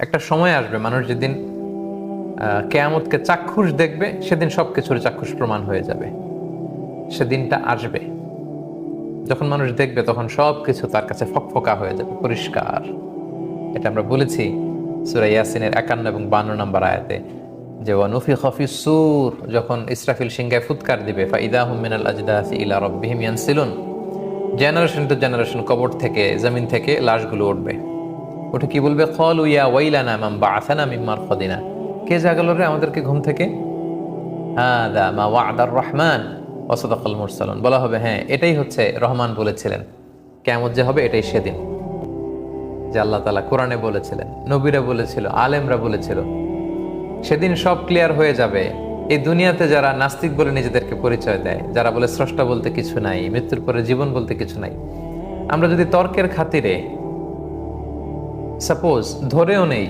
একটা সময় আসবে মানুষ যেদিন কেয়ামতকে চাক্ষুষ দেখবে, সেদিন সবকিছুর চাক্ষুষ প্রমাণ হয়ে যাবে। সেদিনটা আসবে যখন মানুষ দেখবে, তখন সবকিছু তার কাছে ফকফকা হয়ে যাবে, পরিষ্কার। এটা আমরা বলেছি সূরা ইয়াসিনের 51 এবং 52 নম্বর আয়াতে, যে ওয়ানুফিখা ফিস সূর, যখন ইসরাফিল সিংহায় ফুৎকার দিবে, ফাইদা হুম মিনাল আজদাসি ইলা রাব্বিহিম ইয়ানসিলুন, জেনারেশন টু জেনারেশন কবর থেকে, জমিন থেকে লাশগুলো উঠবে। উঠে কি বলবে? ক্বালু ইয়া ওয়াইলানা মান বাআসানা মিন মারকাদিনা, কে জাগালো রে আমাদেরকে ঘুম থেকে? হাদা মা ওয়া'দার রহমান ওয়া সাদাকাল মুরসালুন, বলা হবে হ্যাঁ, এটাই হচ্ছে রহমান বলেছিলেন, কিয়ামত যে হবে এটাই সেদিন, যে আল্লাহ তাআলা কোরআনে বলেছিলেন, নবীরা বলেছিল, আলেমরা বলেছিল। সেদিন সব ক্লিয়ার হয়ে যাবে। এই দুনিয়াতে যারা নাস্তিক বলে নিজেদেরকে পরিচয় দেয়, যারা বলে স্রষ্টা বলতে কিছু নাই, মৃত্যুর পরে জীবন বলতে কিছু নাই, আমরা যদি তর্কের খাতিরে সাপোজ ধরেও নেই